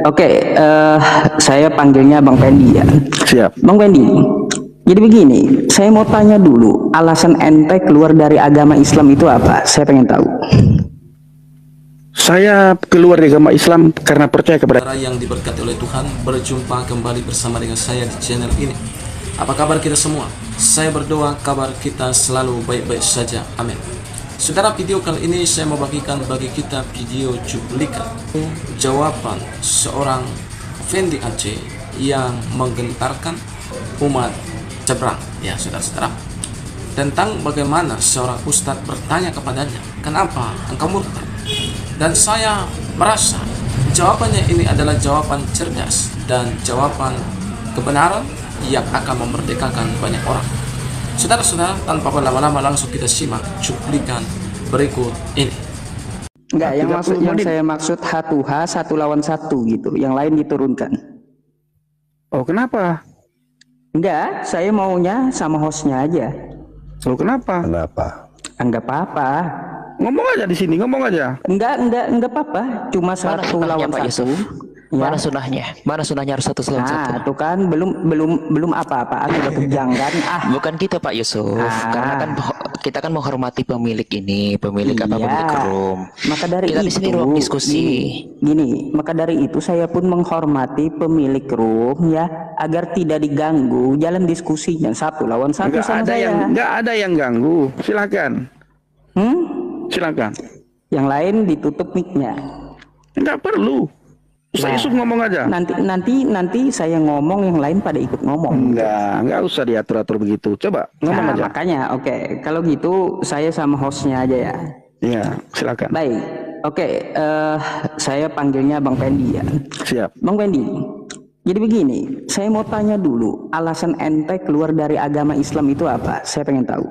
oke, saya panggilnya Bang Pendi ya. Siap. Bang Pendi, jadi begini, saya mau tanya dulu, alasan ente keluar dari agama Islam itu apa? Saya pengen tahu. Saya keluar dari agama Islam karena percaya kepada yang diberkati oleh Tuhan. Berjumpa kembali bersama dengan saya di channel ini. Apa kabar kita semua? Saya berdoa kabar kita selalu baik-baik saja. Amin. Saudara, video kali ini saya mau bagikan bagi kita video cuplikan jawaban seorang Fendi Aceh yang menggentarkan umat Cebrang, ya saudara-saudara, tentang bagaimana seorang ustadz bertanya kepadanya, kenapa engkau murtad? Dan saya merasa jawabannya ini adalah jawaban cerdas dan jawaban kebenaran yang akan memerdekakan banyak orang. Saudara-saudara, tanpa berlama-lama langsung kita simak cuplikan berikut ini. Enggak, yang saya maksud H2H, satu lawan satu gitu, yang lain diturunkan. Oh, kenapa? Enggak, saya maunya sama hostnya aja. Oh, kenapa? Enggak apa-apa. Ngomong aja di sini, ngomong aja. Enggak apa-apa, cuma satu lawan satu. Mana sunahnya? Mana sunahnya harus satu lawan satu? Nah, itu kan belum apa-apaan udah kejang kan? Bukan gitu Pak Yusuf, karena kan kita kan menghormati pemilik ini, pemilik pemilik room. Maka dari kita itu, di sini ruang diskusi. Gini, maka dari itu saya pun menghormati pemilik room ya, agar tidak diganggu jalan diskusinya satu lawan satu sama saya. Nggak ada yang ganggu, silakan. Silakan. Yang lain ditutup mic-nya. Nggak perlu. Ustaz Yusuf ngomong aja. Nanti saya ngomong, yang lain pada ikut ngomong. Nggak usah diatur-atur begitu. Coba ngomong aja. Makanya, oke. Kalau gitu saya sama hostnya aja ya. Iya, silakan. Baik. Oke, saya panggilnya Bang Pendi ya. Siap. Bang Pendi, jadi begini, saya mau tanya dulu, alasan ente keluar dari agama Islam itu apa? Saya pengen tahu.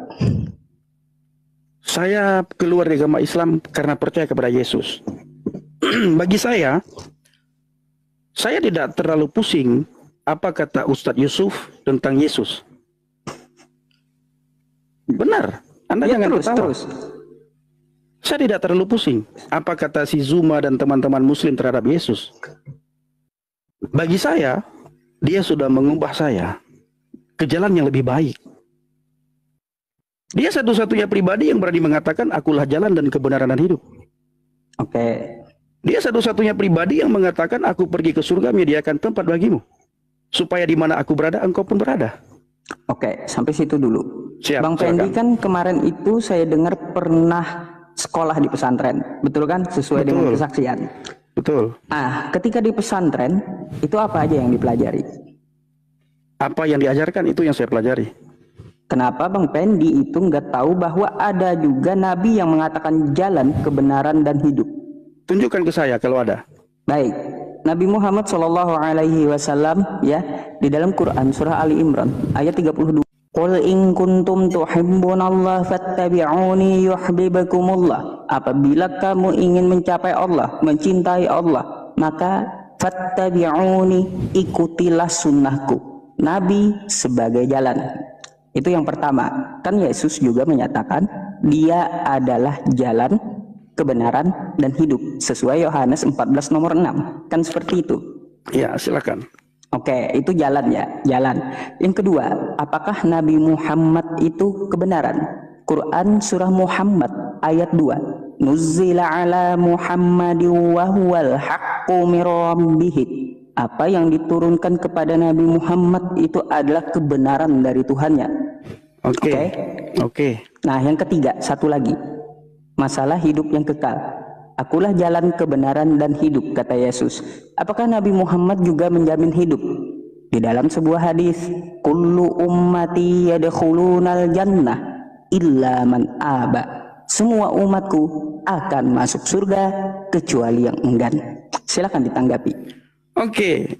Saya keluar dari agama Islam karena percaya kepada Yesus. Bagi saya tidak terlalu pusing apa kata Ustadz Yusuf tentang Yesus. Benar, Anda Ya, jangan ketawa. terus. Saya tidak terlalu pusing apa kata si Zuma dan teman-teman Muslim terhadap Yesus. Bagi saya, dia sudah mengubah saya ke jalan yang lebih baik. Dia satu-satunya pribadi yang berani mengatakan akulah jalan dan kebenaran dan hidup. Oke. Dia satu-satunya pribadi yang mengatakan aku pergi ke surga menyediakan tempat bagimu, supaya di mana aku berada engkau pun berada. Oke, sampai situ dulu. Siap, Bang Pendi kan kemarin itu saya dengar pernah sekolah di pesantren, betul kan? Sesuai dengan kesaksian. Betul. Ketika di pesantren itu apa aja yang dipelajari? Apa yang diajarkan itu yang saya pelajari. Kenapa Bang Pendi itu nggak tahu bahwa ada juga nabi yang mengatakan jalan, kebenaran dan hidup? Tunjukkan ke saya kalau ada. Baik, Nabi Muhammad SAW ya, di dalam Quran surah Ali Imran ayat 32. Qul in kuntum tuhibbunallaha fattabi'uni yuhibbukumullah. Apabila kamu ingin mencapai Allah, mencintai Allah, maka fattabi'uni, ikutilah sunnahku. Nabi sebagai jalan. Itu yang pertama. Kan Yesus juga menyatakan dia adalah jalan, kebenaran dan hidup sesuai Yohanes 14 nomor 6. Kan seperti itu. Ya, silakan. Oke, itu jalan ya, jalan. Yang kedua, apakah Nabi Muhammad itu kebenaran? Quran surah Muhammad ayat 2. Nuzzila ala Muhammadin wa huwal haqqu mir rabbih. Apa yang diturunkan kepada Nabi Muhammad itu adalah kebenaran dari Tuhannya. Oke. Nah, yang ketiga, satu lagi. Masalah hidup yang kekal. Akulah jalan kebenaran dan hidup, kata Yesus. Apakah Nabi Muhammad juga menjamin hidup? Di dalam sebuah hadis, kullu ummati yadkhulunal jannah illa man aba. Semua umatku akan masuk surga kecuali yang enggan. Silakan ditanggapi. Oke.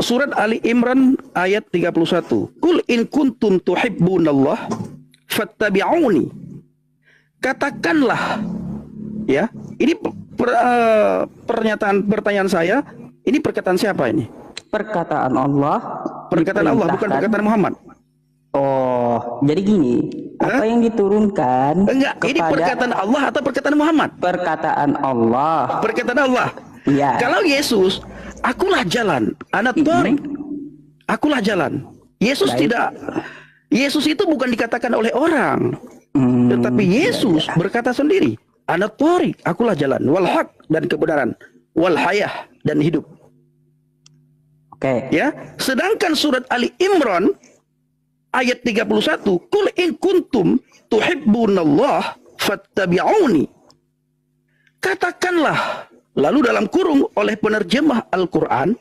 Surat Ali Imran ayat 31. Qul in kuntum tuhibbunallah fattabi'uni. Katakanlah, ya, ini pertanyaan saya, ini perkataan siapa ini? Perkataan Allah. Perkataan Allah, bukan perkataan Muhammad. Oh, jadi gini, apa yang diturunkan Enggak, kepada... ini perkataan Allah atau perkataan Muhammad? Perkataan Allah. Perkataan Allah. Iya. Kalau Yesus akulah jalan, ana thariq. Akulah jalan. Yesus Baik. tidak, Yesus itu bukan dikatakan oleh orang, tetapi Yesus berkata sendiri, ana thariq, akulah jalan, wal haq, dan kebenaran, wal hayah, dan hidup. Oke. Ya, sedangkan surat Ali Imran ayat 31, qul in kuntum tuhibbunallah fattabi'uni. Katakanlah, lalu dalam kurung oleh penerjemah Al-Qur'an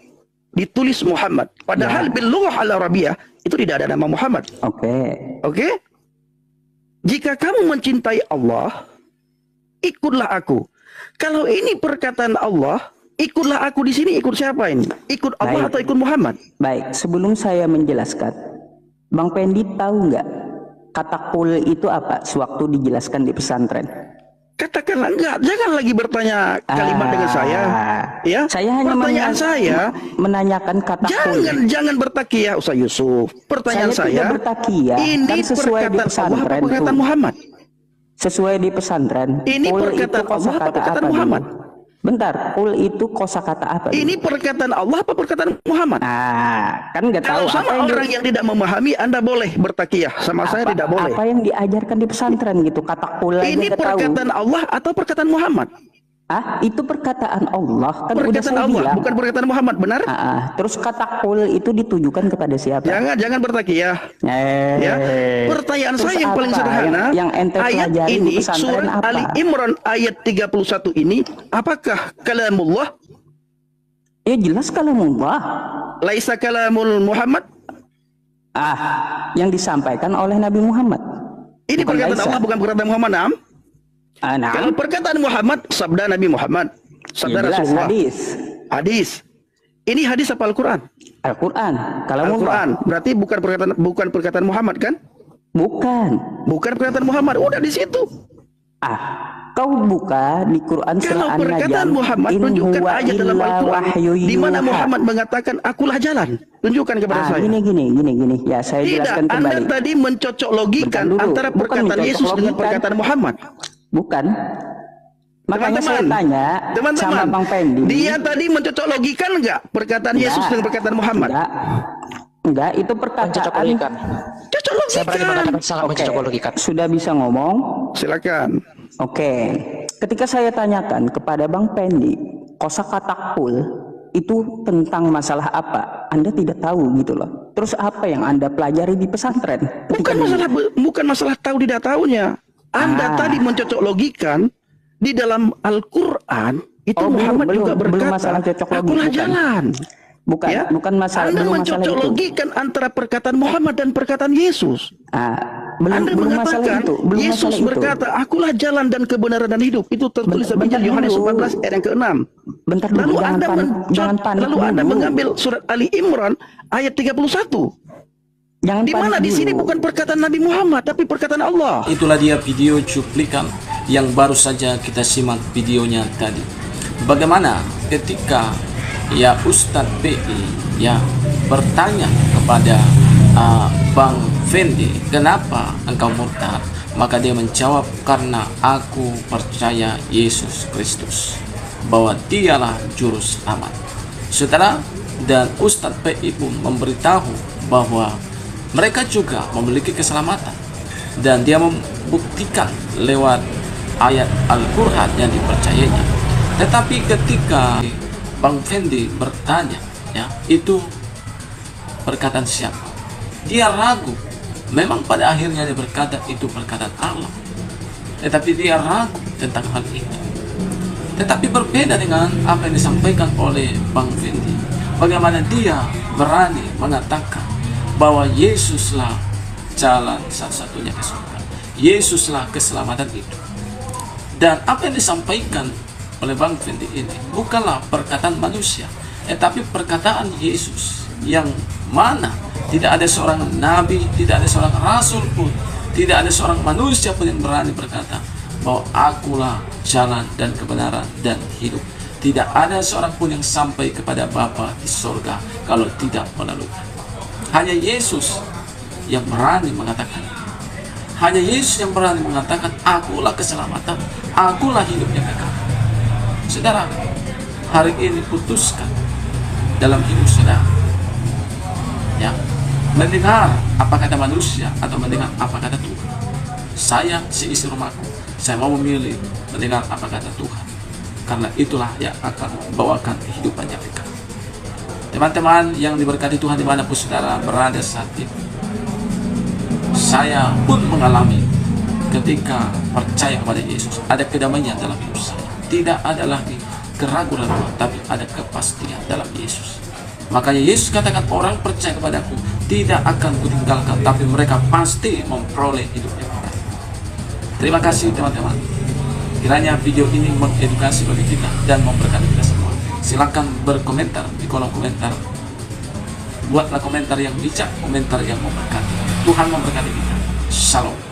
ditulis Muhammad, padahal bil lughah al-arabiyah itu tidak ada nama Muhammad. Oke? Jika kamu mencintai Allah, ikutlah aku. Kalau ini perkataan Allah, ikutlah aku di sini, ikut siapa ini? Ikut Allah Baik. atau ikut Muhammad? Baik, sebelum saya menjelaskan, Bang Pendi tahu nggak kata kul itu apa sewaktu dijelaskan di pesantren? Katakanlah enggak, jangan lagi bertanya kalimat dengan saya. Ya, Saya hanya pertanyaan saya, menanyakan kata kul. jangan bertakiyah Ustaz Yusuf. Pertanyaan Saya tidak bertakiyah, ini kan sesuai di perkataan Allah apa pesantren perkataan tuh. Muhammad? Sesuai di pesantren. Ini Kul perkataan itu Allah apa kosakata perkataan dulu? Muhammad? Bentar, kul itu kosakata apa? Ini perkataan Allah apa perkataan Muhammad? Kan nggak tahu Kalau sama orang yang tidak memahami, Anda boleh bertakiyah. Sama saya tidak boleh. Apa yang diajarkan di pesantren gitu? Kata kul aja Ini nggak tahu. perkataan Allah atau perkataan Muhammad? Itu perkataan Allah, kan udah Perkataan saya Allah, bilang. bukan perkataan Muhammad, benar? Terus kata kul itu ditujukan kepada siapa? Jangan bertakiyah. Ya, pertanyaan Terus saya yang paling apa sederhana, yang ente ayat pelajari di ini pesantren surat apa? Ali Imran ayat 31 ini apakah kalamullah? Ya jelas kalamullah. Laisa kalamul Muhammad? Yang disampaikan oleh Nabi Muhammad. Ini Bukan perkataan laisa. Allah, bukan perkataan Muhammad, Naam. Nah, Kalau perkataan Muhammad, sabda Nabi Muhammad, sabda ya jelas, Rasulullah. hadis. Ini hadis apa Al-Quran? Al-Quran, kalamullah. Al-Quran. Berarti bukan perkataan Muhammad kan? Bukan. Bukan perkataan Muhammad. Udah di situ. Kau buka di Quran Kalau surah perkataan An-Najm, Muhammad, in tunjukkan huwa ayat dalam illa Al-Quran wahyu di mana yuha. Muhammad mengatakan akulah jalan. Tunjukkan kepada saya. Gini. Ya, saya Tidak, jelaskan Anda kembali. tadi mencocok logikan Bentar dulu. antara Bukan perkataan mencocok Yesus dengan logikan. perkataan Muhammad. Bukan. Makanya saya Teman-teman, tanya sama teman-teman, Bang Pendi. dia tadi mencocok logikan enggak perkataan Yesus dengan perkataan Muhammad? Enggak, itu perkataan. Mencocok logikan. Cocok Saya berani logikan. mengatakan sangat mencocok logikan. Sudah bisa ngomong? Silakan. Oke. Ketika saya tanyakan kepada Bang Pendi, kosakata kul itu tentang masalah apa? Anda tidak tahu gitu loh. Terus apa yang Anda pelajari di pesantren? Bukan masalah tahu tidak tahunya. Anda tadi mencocok logikan di dalam Al-Quran itu Muhammad juga berkata, belum masalah cocok logi, akulah bukan. jalan. Bukan masalah, Anda belum masalah mencocok itu. logikan antara perkataan Muhammad dan perkataan Yesus. Anda Anda masalah mengatakan itu. Belum Yesus masalah itu. berkata, akulah jalan dan kebenaran dan hidup. Itu tertulis dalam Bentar Injil Yohanes dulu. 14 ayat yang ke-6. Bentar dulu, Lalu jangan panik Anda dulu. mengambil surat Ali Imran ayat 31. Jangan Di mana panik di sini dulu. bukan perkataan Nabi Muhammad tapi perkataan Allah. Itulah dia video cuplikan yang baru saja kita simak videonya tadi. Bagaimana ketika Ustadz PI bertanya kepada Bang Fendi, kenapa engkau murtad? Maka dia menjawab, karena aku percaya Yesus Kristus, bahwa dialah juru selamat. Saudara, dan Ustadz PI pun memberitahu bahwa mereka juga memiliki keselamatan, dan dia membuktikan lewat ayat Al-Quran yang dipercayainya. Tetapi ketika Bang Fendi bertanya, itu perkataan siapa? Dia ragu. Memang pada akhirnya dia berkata itu perkataan Allah, tetapi dia ragu tentang hal itu. Tetapi berbeda dengan apa yang disampaikan oleh Bang Fendi. Bagaimana dia berani mengatakan bahwa Yesuslah jalan satu-satunya ke surga, Yesuslah keselamatan itu. Dan apa yang disampaikan oleh Bang Fendi ini bukanlah perkataan manusia, tetapi perkataan Yesus, yang mana tidak ada seorang nabi, tidak ada seorang rasul pun, tidak ada seorang manusia pun yang berani berkata bahwa akulah jalan dan kebenaran dan hidup. Tidak ada seorang pun yang sampai kepada Bapa di surga kalau tidak melalui aku. Hanya Yesus yang berani mengatakan. Hanya Yesus yang berani mengatakan, akulah keselamatan, akulah hidup yang kekal. Saudara, hari ini putuskan dalam hidup saudara. Ya, mendengar apa kata manusia atau mendengar apa kata Tuhan. Saya si istri rumahku, saya mau memilih mendengar apa kata Tuhan, karena itulah yang akan membawakan kehidupan yang kekal. Teman-teman yang diberkati Tuhan dimanapun saudara berada saat ini, saya pun mengalami ketika percaya kepada Yesus, ada kedamaian dalam hidup saya. Tidak ada lagi keraguan-raguan, tapi ada kepastian dalam Yesus. Makanya Yesus katakan, orang percaya kepadaku tidak akan kutinggalkan, tapi mereka pasti memperoleh hidup yang kekal. Terima kasih teman-teman. Kiranya video ini mengedukasi bagi kita dan memberkati kita semua. Silakan berkomentar di kolom komentar. Buatlah komentar yang bijak, komentar yang memberkati. Tuhan memberkati kita. Shalom.